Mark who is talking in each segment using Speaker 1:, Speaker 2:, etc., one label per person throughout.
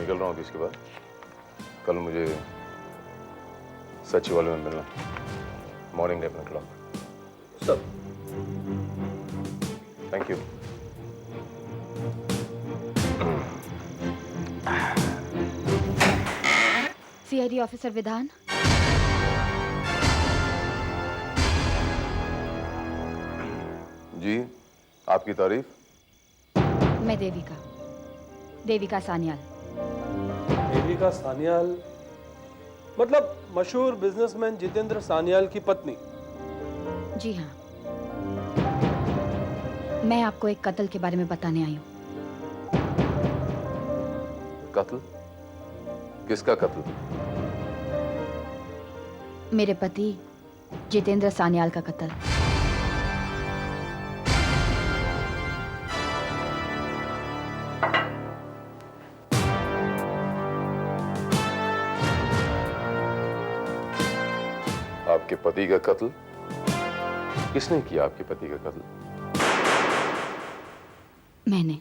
Speaker 1: निकल रहा हूँ ऑफिस के बाद। कल मुझे सचिवालय में मिलना, मॉर्निंग 11 o'clock।
Speaker 2: सब
Speaker 1: थैंक यू।
Speaker 3: सीआईडी ऑफिसर विधान।
Speaker 1: जी, आपकी तारीफ।
Speaker 3: मैं देविका सान्याल।
Speaker 2: देविका सान्याल मतलब मशहूर बिजनेसमैन जितेंद्र सान्याल की पत्नी?
Speaker 3: जी हाँ, मैं आपको एक कत्ल के बारे में बताने आई हूँ।
Speaker 1: कत्ल? किसका कत्ल?
Speaker 3: मेरे पति जितेंद्र सान्याल का कत्ल।
Speaker 1: आपके पति का कत्ल? किसने किया आपके पति का कत्ल?
Speaker 3: मैंने।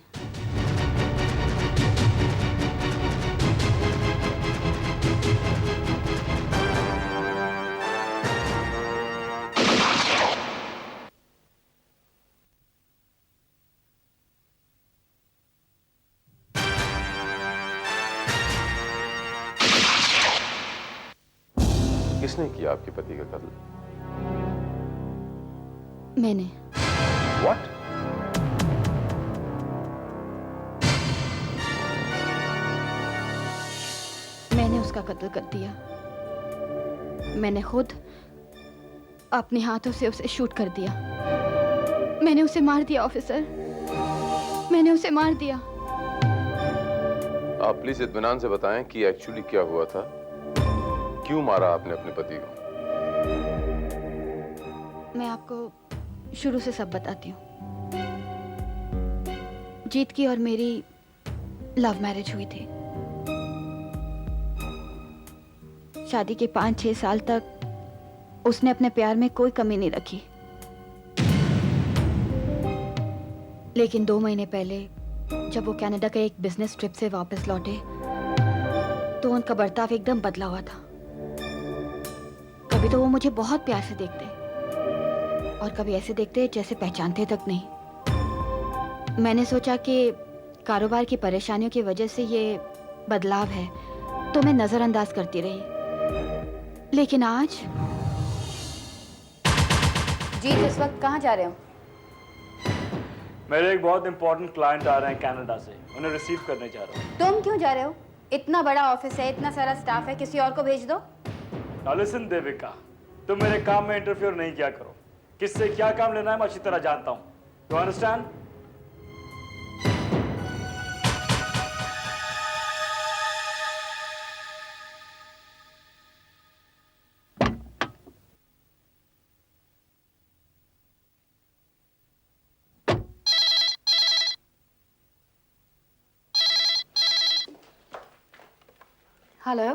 Speaker 1: किसने किया आपके पति का कत्ल?
Speaker 3: मैंने।
Speaker 1: What?
Speaker 3: मैंने उसका कत्ल कर दिया। मैंने खुद अपने हाथों से उसे शूट कर दिया। मैंने उसे मार दिया ऑफिसर, मैंने उसे मार दिया।
Speaker 1: आप प्लीज इत्मीनान से बताएं कि एक्चुअली क्या हुआ था। क्यों मारा आपने अपने पति को?
Speaker 3: मैं आपको शुरू से सब बताती हूँ। जीत की और मेरी लव मैरिज हुई थी। शादी के 5-6 साल तक उसने अपने प्यार में कोई कमी नहीं रखी, लेकिन 2 महीने पहले जब वो कनाडा के एक बिजनेस ट्रिप से वापस लौटे तो उनका बर्ताव एकदम बदला हुआ था। कभी तो वो मुझे बहुत प्यार से देखते और कभी ऐसे देखते जैसे पहचानते तक नहीं। मैंने सोचा कि कारोबार की परेशानियों की वजह से ये बदलाव है, तो मैं नजरअंदाज करती रही। लेकिन आज
Speaker 4: जी, इस वक्त कहाँ जा रहे हो?
Speaker 5: मेरे एक बहुत इंपॉर्टेंट क्लाइंट आ रहे हैं कनाडा से, उन्हें रिसीव करने जा रहा हूँ।
Speaker 4: तुम क्यों जा रहे हो? इतना बड़ा ऑफिस है, इतना सारा स्टाफ है, किसी और को भेज दो।
Speaker 5: Now listen, देविका, तुम मेरे काम में इंटरफियर नहीं किया करो। किससे क्या काम लेना है मैं अच्छी तरह जानता हूँ। You understand?
Speaker 4: Hello.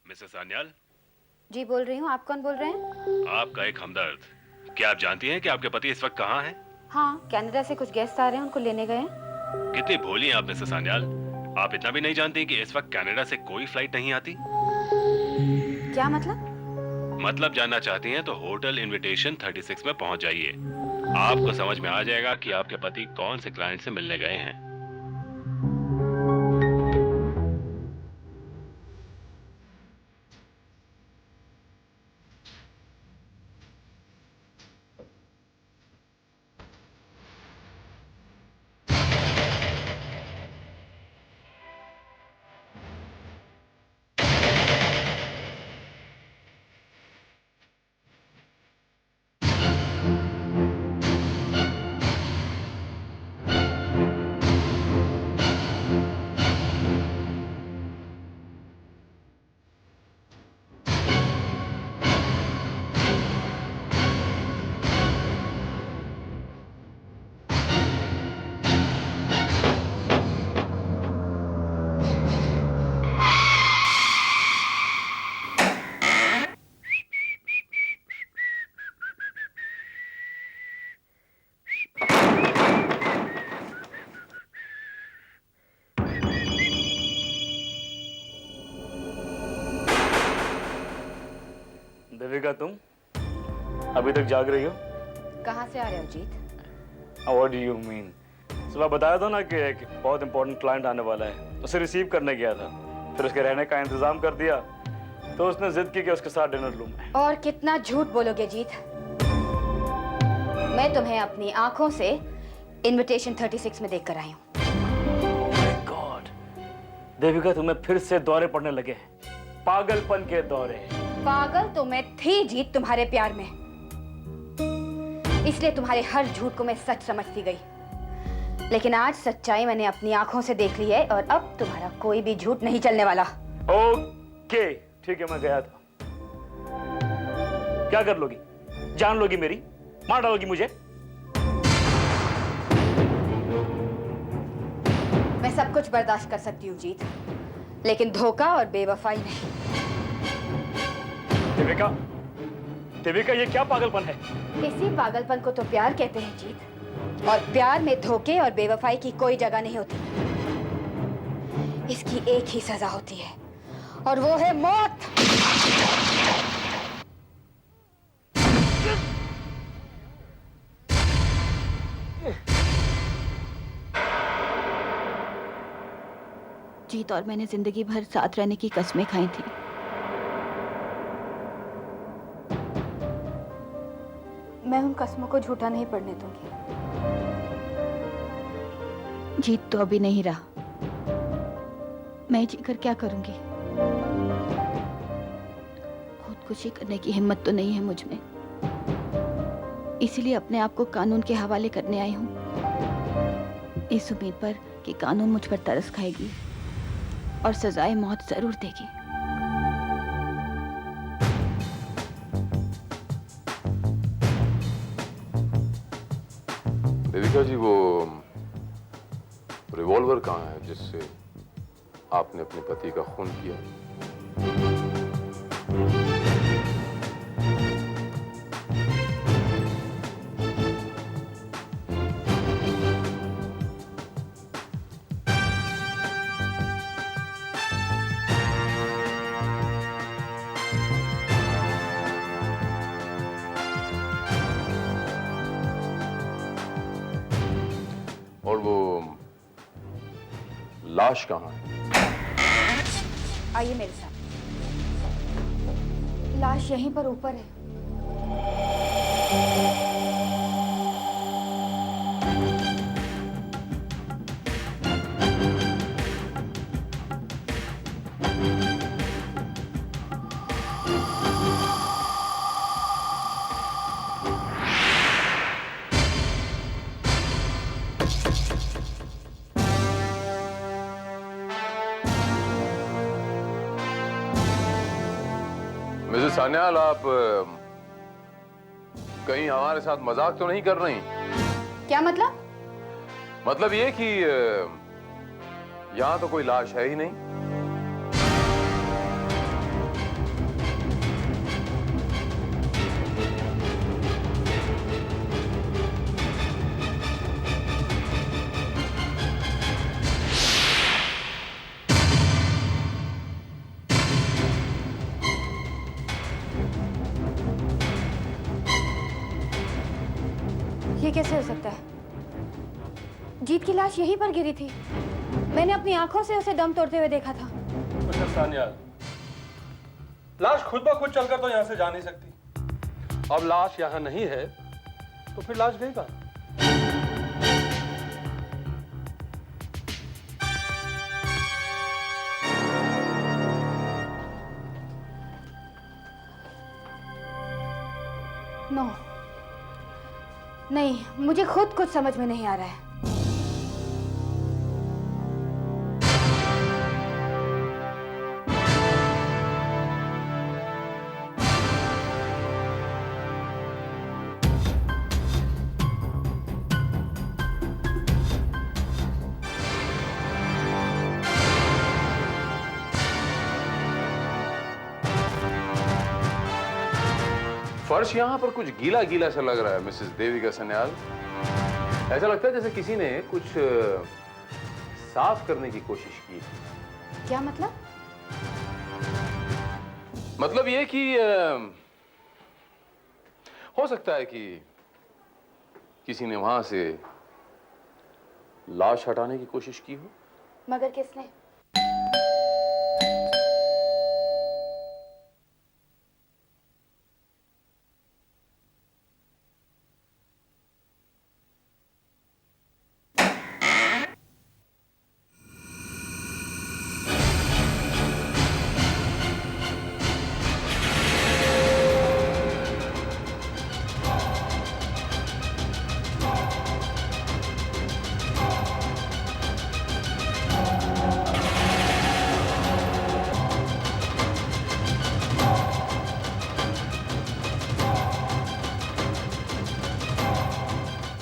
Speaker 6: Mrs Sanyal,
Speaker 4: जी बोल रही हूँ, आप कौन बोल रहे हैं?
Speaker 6: आपका एक हमदर्द। क्या आप जानती हैं कि आपके पति इस वक्त कहाँ हैं?
Speaker 4: हाँ, कनाडा से कुछ गेस्ट आ रहे हैं, उनको लेने गए हैं।
Speaker 6: कितनी भोली हैं आप मिसेस सान्याल। आप इतना भी नहीं जानती कि इस वक्त कनाडा से कोई फ्लाइट नहीं आती?
Speaker 4: क्या मतलब?
Speaker 6: मतलब जानना चाहती हैं तो होटल इनविटेशन 36 में पहुंच जाइए। आपको समझ में आ जाएगा कि आपके पति कौन से क्लाइंट से मिलने गए हैं।
Speaker 5: देविका, तुम अभी तक जाग रही हो?
Speaker 4: कहाँ से आ रहे हो Jeet?
Speaker 5: What do you mean? सुबह बताया था ना कि एक बहुत इंपॉर्टेंट क्लाइंट आने वाला है, उसे रिसीव करने गया था, फिर उसके रहने का इंतजाम कर दिया, तो उसने जिद की कि उसके साथ डिनर लूं मैं।
Speaker 4: और कितना झूठ बोलोगे जीत? मैं तुम्हें अपनी आंखों से इनविटेशन 36 में देख कर आई हूँ।
Speaker 5: गॉड, देविका तुम्हें फिर से दौरे पड़ने लगे हैं, पागलपन के दौरे।
Speaker 4: पागल तो मैं थी जीत तुम्हारे प्यार में, इसलिए तुम्हारे हर झूठ को मैं सच समझती गई। लेकिन आज सच्चाई मैंने अपनी आंखों से देख ली है और अब तुम्हारा कोई भी झूठ नहीं चलने वाला।
Speaker 5: ओके, ठीक है, मैं गया था। क्या कर लोगी? जान लोगी मेरी? मार डालोगी मुझे?
Speaker 4: मैं सब कुछ बर्दाश्त कर सकती हूँ जीत, लेकिन धोखा और बेवफाई नहीं।
Speaker 5: देविका, देविका, ये क्या पागलपन है?
Speaker 4: इसी पागलपन को तो प्यार कहते हैं जीत, और प्यार में धोखे और बेवफाई की कोई जगह नहीं होती। इसकी एक ही सजा होती है और वो है मौत।
Speaker 3: जीत और मैंने जिंदगी भर साथ रहने की कस्में खाई थी।
Speaker 4: मैं उन कस्मों को झूठा नहीं पड़ने दूंगी।
Speaker 3: जीत तो अभी नहीं रहा, मैं जीकर क्या करूंगी? खुदकुशी करने की हिम्मत तो नहीं है मुझ में, इसीलिए अपने आप को कानून के हवाले करने आई हूं, इस उम्मीद पर कि कानून मुझ पर तरस खाएगी और सजाए मौत जरूर देगी।
Speaker 1: देविका जी, वो रिवॉल्वर कहाँ है जिससे आपने अपने पति का खून किया? और वो लाश कहाँ है?
Speaker 4: आइए मेरे साथ। लाश यहीं पर ऊपर है।
Speaker 1: मिसेस सान्याल, आप कहीं हमारे साथ मजाक तो नहीं कर रही?
Speaker 4: क्या मतलब?
Speaker 1: मतलब ये कि यहां तो कोई लाश है ही नहीं।
Speaker 4: ये कैसे हो सकता है? जीत की लाश यहीं पर गिरी थी। मैंने अपनी आंखों से उसे दम तोड़ते हुए देखा था।
Speaker 2: मिस्टर सान्याल, लाश खुद ब खुद चलकर तो यहाँ से जा नहीं सकती। अब लाश यहाँ नहीं है तो फिर लाश गई कहाँ?
Speaker 4: नो, नहीं, मुझे खुद कुछ समझ में नहीं आ रहा है।
Speaker 1: फर्श यहाँ पर कुछ गीला गीला सा लग रहा है मिसेस देविका सान्याल। ऐसा लगता है जैसे किसी ने कुछ साफ करने की कोशिश की।
Speaker 4: क्या मतलब?
Speaker 1: मतलब ये कि हो सकता है कि किसी ने वहां से लाश हटाने की कोशिश की हो।
Speaker 4: मगर किसने?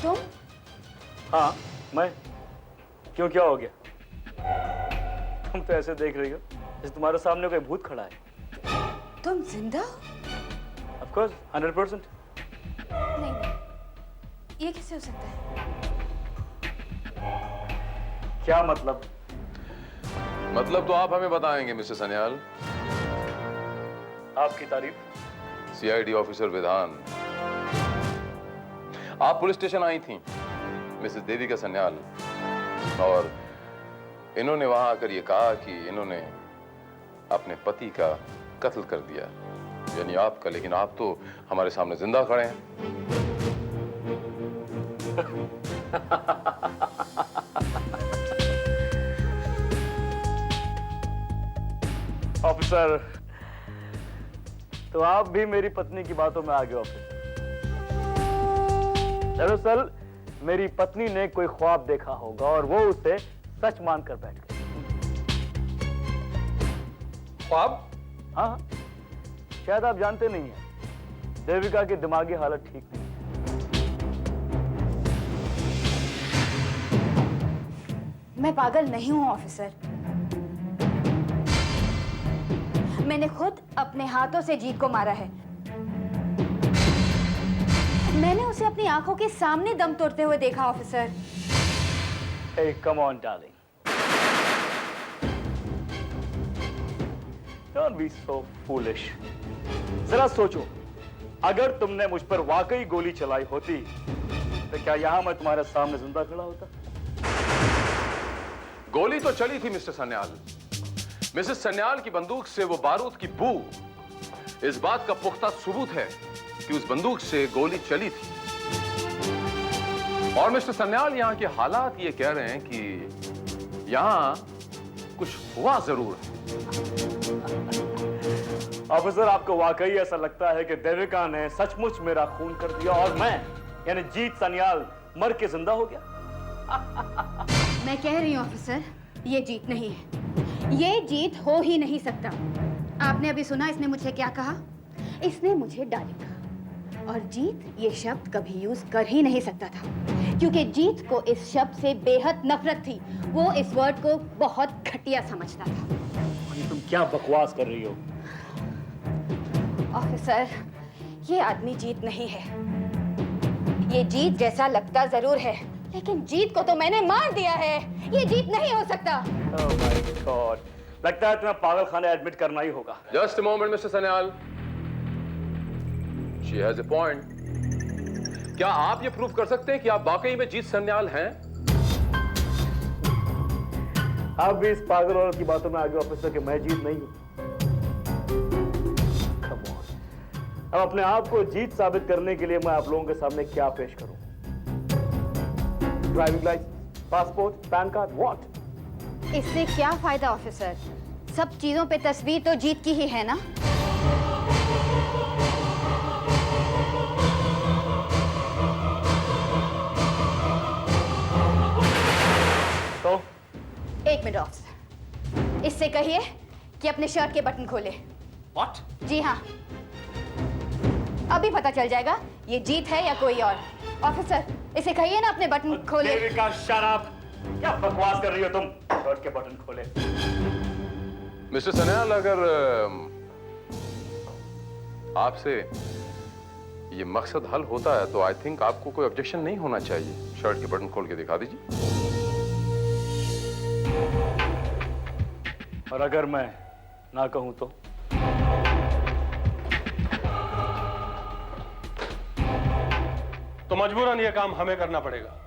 Speaker 4: तुम?
Speaker 5: हाँ, मैं। क्यों, क्या हो गया? तुम तो ऐसे देख रही हो जैसे तुम्हारे सामने कोई भूत खड़ा है।
Speaker 4: तुम जिंदा हो?
Speaker 5: Of course, 100%।
Speaker 4: नहीं नहीं, ये कैसे हो सकता है?
Speaker 5: क्या मतलब?
Speaker 1: मतलब तो आप हमें बताएंगे मिसेस सन्याल।
Speaker 5: आपकी तारीफ।
Speaker 1: सीआईडी ऑफिसर विधान, आप पुलिस स्टेशन आई थी मिसेस देविका सन्याल, और इन्होंने वहां आकर ये कहा कि इन्होंने अपने पति का कत्ल कर दिया, यानी आपका। लेकिन आप तो हमारे सामने जिंदा खड़े हैं।
Speaker 5: ऑफिसर, तो आप भी मेरी पत्नी की बातों में आ गए ऑफिसर। दरअसल मेरी पत्नी ने कोई ख्वाब देखा होगा और वो उसे सच मानकर बैठ गई।
Speaker 2: ख्वाब?
Speaker 5: हाँ, शायद आप जानते नहीं हैं, देविका की दिमागी हालत ठीक नहीं है।
Speaker 4: मैं पागल नहीं हूं ऑफिसर। मैंने खुद अपने हाथों से जीत को मारा है। मैंने उसे अपनी आंखों के सामने दम तोड़ते हुए देखा officer.
Speaker 5: Hey, come on, darling. Don't be so foolish. जरा सोचो, अगर तुमने मुझ पर वाकई गोली चलाई होती तो क्या यहां मैं तुम्हारे सामने जिंदा खड़ा होता?
Speaker 1: गोली तो चली थी मिस्टर सन्याल। मिसेस सन्याल की बंदूक से वो बारूद की बू इस बात का पुख्ता सबूत है कि उस बंदूक से गोली चली थी। और मिस्टर सन्याल, यहां के हालात ये कह रहे हैं कि यहां कुछ हुआ जरूर है।
Speaker 5: ऑफिसर, आपको वाकई ऐसा लगता है कि देविका ने सचमुच मेरा खून कर दिया और मैं यानी जीत सन्याल मर के जिंदा हो गया?
Speaker 4: मैं कह रही हूं ऑफिसर, ये जीत नहीं है। ये जीत हो ही नहीं सकता। आपने अभी सुना इसने मुझे क्या कहा? इसने मुझे डाली कहा। और जीत ये शब्द कभी यूज कर ही नहीं सकता था, क्योंकि जीत को इस शब्द से बेहद नफरत थी। वो इस वर्ड को बहुत घटिया समझता था।
Speaker 5: ये तुम क्या बकवास कर रही हो?
Speaker 4: ऑफिसर, ये आदमी जीत नहीं है। ये जीत जैसा लगता जरूर है, लेकिन जीत को तो मैंने मार दिया है। ये जीत नहीं हो सकता।
Speaker 5: Oh my God. लगता है तुम्हें पागल खाने एडमिट करना ही होगा।
Speaker 1: Just a moment mister Sanyal, she has a point. क्या आप ये प्रूव कर सकते हैं कि आप वाकई में जीत सन्याल हैं?
Speaker 5: आप भी इस पागल औरत की बातों में आगे ऑफिसर कि मैं जीत नहीं हूं। Come on. अब अपने आप को जीत साबित करने के लिए मैं आप लोगों के सामने क्या पेश करूं? Driving licence, passport, PAN card, what?
Speaker 4: इससे क्या फायदा ऑफिसर? सब चीजों पे तस्वीर तो जीत की ही है ना।
Speaker 5: तो
Speaker 4: एक मिनट ऑफिसर, इससे कहिए कि अपने शर्ट के बटन खोले।
Speaker 5: व्हाट?
Speaker 4: जी हाँ, अभी पता चल जाएगा ये जीत है या कोई और। ऑफिसर, इसे कहिए ना अपने बटन खोले।
Speaker 5: Devika, shut up! क्या बकवास कर रही हो तुम? शर्ट के बटन खोले।
Speaker 1: मिस्टर सन्याल, अगर आपसे ये मकसद हल होता है तो आई थिंक आपको कोई ऑब्जेक्शन नहीं होना चाहिए। शर्ट के बटन खोल के दिखा दीजिए।
Speaker 5: और अगर मैं ना कहूं तो?
Speaker 2: मजबूरन ये काम हमें करना पड़ेगा।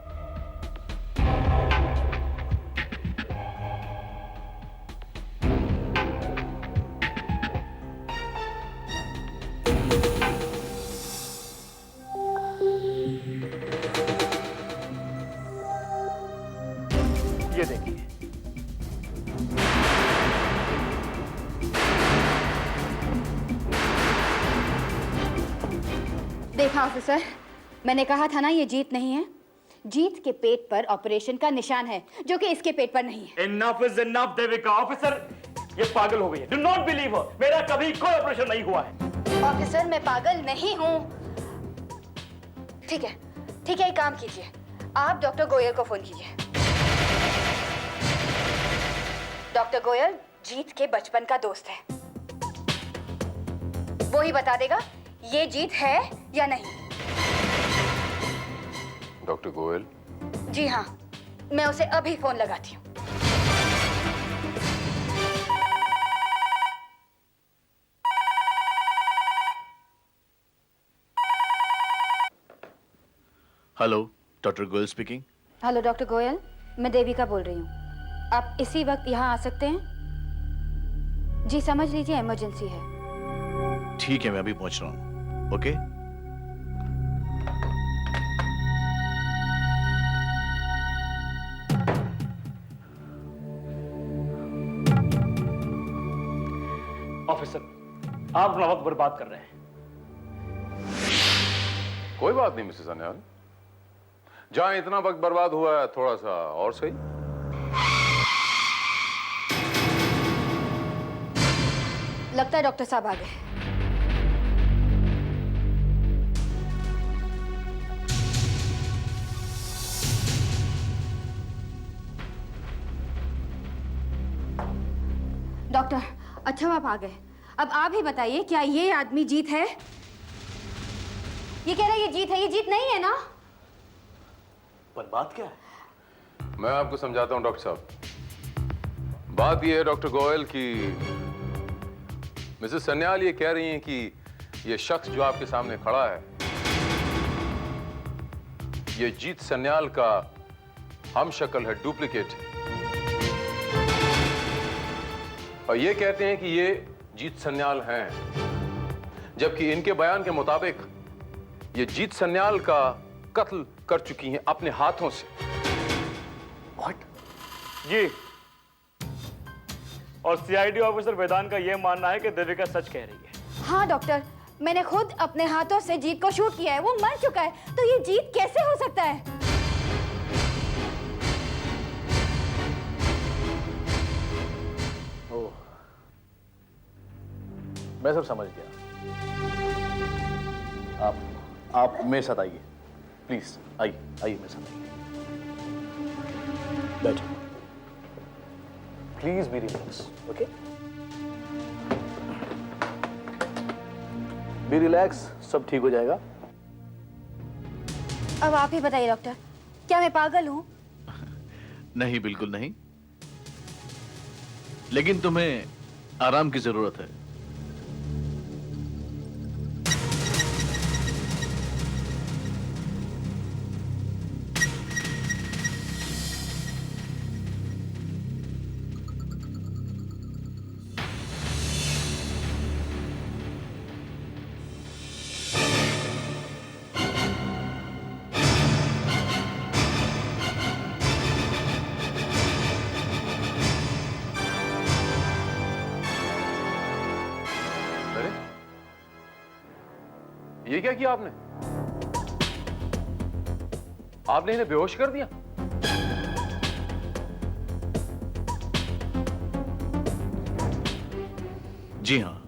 Speaker 5: ये देखिए,
Speaker 4: देखा ऑफिसर, मैंने कहा था ना ये जीत नहीं है। जीत के पेट पर ऑपरेशन का निशान है, जो कि इसके पेट पर नहीं है।
Speaker 5: Enough is enough Devika. Officer, ये पागल हो गई है। डू नॉट बिलीव हर। मेरा कभी कोई ऑपरेशन नहीं हुआ है।
Speaker 4: ऑफिसर, मैं पागल नहीं हूँ। ठीक है, एक काम कीजिए, आप डॉक्टर गोयल को फोन कीजिए। डॉक्टर गोयल जीत के बचपन का दोस्त है, वो ही बता देगा ये जीत है या नहीं।
Speaker 1: डॉक्टर गोयल?
Speaker 4: जी हाँ, मैं उसे अभी फोन लगाती हूँ।
Speaker 7: Hello, doctor Goyal speaking.
Speaker 4: Hello doctor Goyal, मैं देविका बोल रही हूँ। आप इसी वक्त यहाँ आ सकते हैं? जी समझ लीजिए, इमरजेंसी है।
Speaker 7: ठीक है, मैं अभी पहुंच रहा हूँ। ओके।
Speaker 5: ऑफिसर, आप अपना वक्त बर्बाद कर रहे हैं।
Speaker 1: कोई बात नहीं मिसेस सन्याल, जहां इतना वक्त बर्बाद हुआ है थोड़ा सा और सही।
Speaker 4: लगता है डॉक्टर साहब आ गए। डॉक्टर, अच्छा आप आ गए। अब आप ही बताइए, क्या ये आदमी जीत है? ये कह रहा है ये जीत है। ये जीत नहीं है ना?
Speaker 7: पर बात क्या है?
Speaker 1: मैं आपको समझाता हूं डॉक्टर साहब। बात यह है डॉक्टर गोयल की मिसेस सन्याल ये कह रही हैं कि ये शख्स जो आपके सामने खड़ा है, ये जीत सन्याल का हम शक्ल है, डुप्लीकेट है। और ये कहते हैं कि ये जीत सन्याल हैं, जबकि इनके बयान के मुताबिक ये जीत सन्याल का कत्ल कर चुकी हैं अपने हाथों से।
Speaker 7: व्हाट?
Speaker 5: जी, और सीआईडी ऑफिसर वेदांत का यह मानना है कि देविका सच कह रही है।
Speaker 4: हाँ डॉक्टर, मैंने खुद अपने हाथों से जीत को शूट किया है। वो मर चुका है, तो ये जीत कैसे हो सकता है?
Speaker 7: ओह, मैं सब समझ गया। आप मेरे साथ आइए, प्लीज। आइए मेरे साथ आइए। बैठो। Please be relax, okay? Be relax, सब ठीक हो जाएगा।
Speaker 4: अब आप ही बताइए डॉक्टर, क्या मैं पागल हूँ?
Speaker 7: नहीं, बिल्कुल नहीं, लेकिन तुम्हें आराम की जरूरत है।
Speaker 1: अरे ये क्या किया आपने? आपने इन्हें बेहोश कर दिया?
Speaker 7: जी हाँ,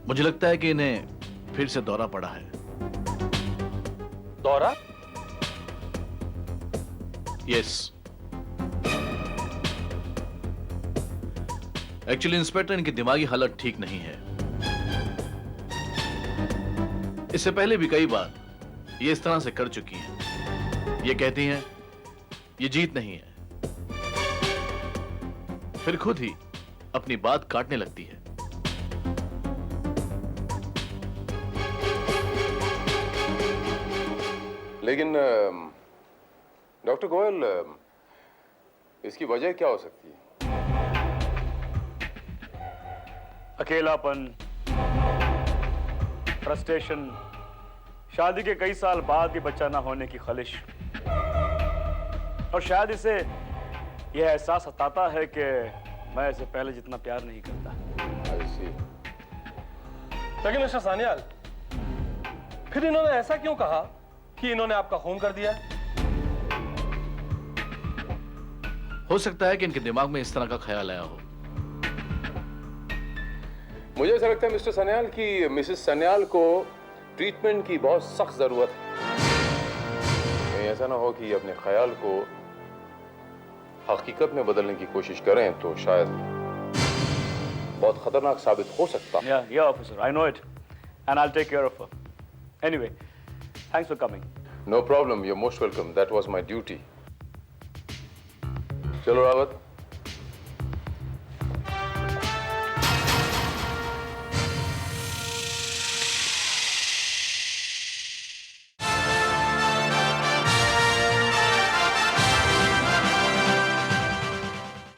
Speaker 7: मुझे लगता है कि इन्हें फिर से दौरा पड़ा है।
Speaker 2: दौरा?
Speaker 7: यस, एक्चुअली इंस्पेक्टर, इनकी दिमागी हालत ठीक नहीं है। इससे पहले भी कई बार ये इस तरह से कर चुकी हैं। ये कहती हैं ये जीत नहीं है, फिर खुद ही अपनी बात काटने लगती है।
Speaker 1: लेकिन डॉक्टर गोयल, इसकी वजह क्या हो सकती है?
Speaker 5: अकेलापन, फ्रस्ट्रेशन, शादी के कई साल बाद भी बच्चा ना होने की खलिश, और शायद इसे यह एहसास सताता है कि मैं इसे पहले जितना प्यार नहीं करता।
Speaker 1: I see.
Speaker 2: लेकिन मिस्टर सान्याल, फिर इन्होंने ऐसा क्यों कहा कि इन्होंने आपका खून कर दिया?
Speaker 7: हो सकता है कि इनके दिमाग में इस तरह का ख्याल आया हो।
Speaker 1: मुझे ऐसा लगता है मिस्टर सन्याल कि मिसेस सन्याल को ट्रीटमेंट की बहुत सख्त जरूरत है। कहीं ऐसा ना हो कि अपने ख्याल को हकीकत में बदलने की कोशिश करें तो शायद बहुत खतरनाक साबित हो सकता है।
Speaker 5: Yeah, officer, I know it, and I'll take care of her. Anyway, thanks for coming.
Speaker 1: No problem, you're most welcome. That was my duty. चलो रावत,